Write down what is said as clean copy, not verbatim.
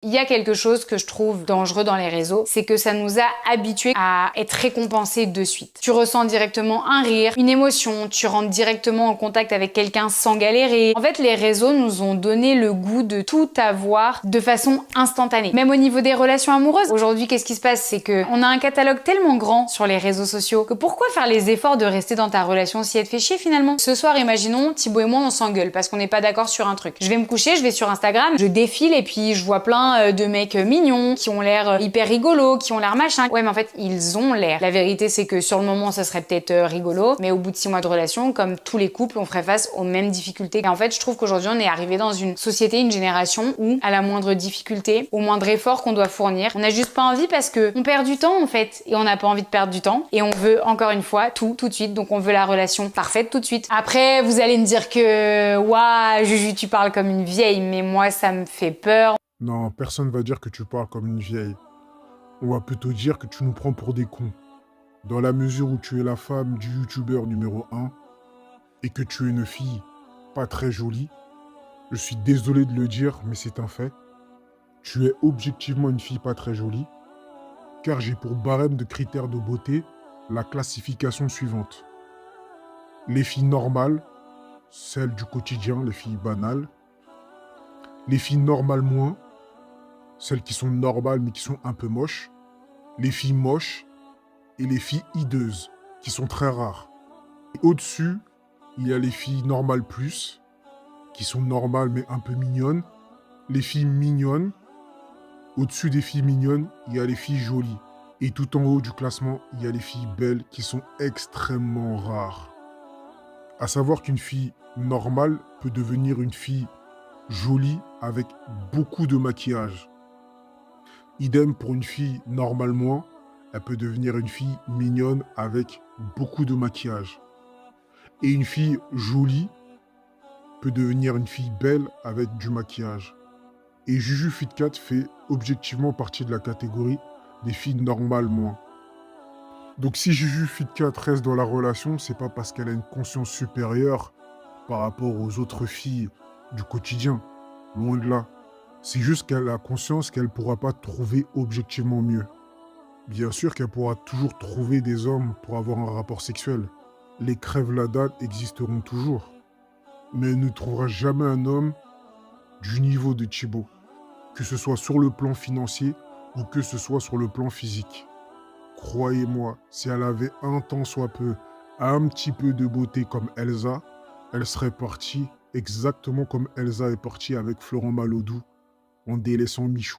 Il y a quelque chose que je trouve dangereux dans les réseaux, c'est que ça nous a habitués à être récompensés de suite. Tu ressens directement un rire, une émotion, tu rentres directement en contact avec quelqu'un sans galérer. En fait, les réseaux nous ont donné le goût de tout avoir de façon instantanée. Même au niveau des relations amoureuses. Aujourd'hui, qu'est-ce qui se passe? C'est que on a un catalogue tellement grand sur les réseaux sociaux que pourquoi faire les efforts de rester dans ta relation si elle te fait chier finalement? Ce soir, imaginons, Thibaut et moi, on s'engueule parce qu'on n'est pas d'accord sur un truc. Je vais me coucher, je vais sur Instagram, je défile et puis je vois plein de mecs mignons, qui ont l'air hyper rigolos, qui ont l'air machin. Ouais, mais en fait, ils ont l'air. La vérité, c'est que sur le moment, ça serait peut-être rigolo, mais au bout de 6 mois de relation, comme tous les couples, on ferait face aux mêmes difficultés. Et en fait, je trouve qu'aujourd'hui, on est arrivé dans une société, une génération où, à la moindre difficulté, au moindre effort qu'on doit fournir, on n'a juste pas envie parce que on perd du temps, en fait. Et on n'a pas envie de perdre du temps. Et on veut, encore une fois, tout de suite. Donc, on veut la relation parfaite tout de suite. Après, vous allez me dire que, ouah, Juju, tu parles comme une vieille, mais moi, ça me fait peur. Non, personne va dire que tu parles comme une vieille. On va plutôt dire que tu nous prends pour des cons. Dans la mesure où tu es la femme du youtubeur numéro 1 et que tu es une fille pas très jolie, je suis désolé de le dire, mais c'est un fait. Tu es objectivement une fille pas très jolie, car j'ai pour barème de critères de beauté la classification suivante. Les filles normales, celles du quotidien, les filles banales. Les filles normales moins, celles qui sont normales mais qui sont un peu moches. Les filles moches et les filles hideuses, qui sont très rares. Et au-dessus, il y a les filles normales plus, qui sont normales mais un peu mignonnes. Les filles mignonnes. Au-dessus des filles mignonnes, il y a les filles jolies. Et tout en haut du classement, il y a les filles belles qui sont extrêmement rares. À savoir qu'une fille normale peut devenir une fille jolie avec beaucoup de maquillage. Idem pour une fille normalement, elle peut devenir une fille mignonne avec beaucoup de maquillage. Et une fille jolie peut devenir une fille belle avec du maquillage. Et Juju Fitcat fait objectivement partie de la catégorie des filles normales moins. Donc si Juju Fitcat reste dans la relation, c'est pas parce qu'elle a une conscience supérieure par rapport aux autres filles du quotidien. Loin de là. C'est juste qu'elle a conscience qu'elle pourra pas trouver objectivement mieux. Bien sûr qu'elle pourra toujours trouver des hommes pour avoir un rapport sexuel. Les crèves la dalle existeront toujours. Mais elle ne trouvera jamais un homme du niveau de Thibaut. Que ce soit sur le plan financier ou que ce soit sur le plan physique. Croyez-moi, si elle avait un tant soit peu, un petit peu de beauté comme Elsa, elle serait partie exactement comme Elsa est partie avec Florent Malodou en délaissant Michou.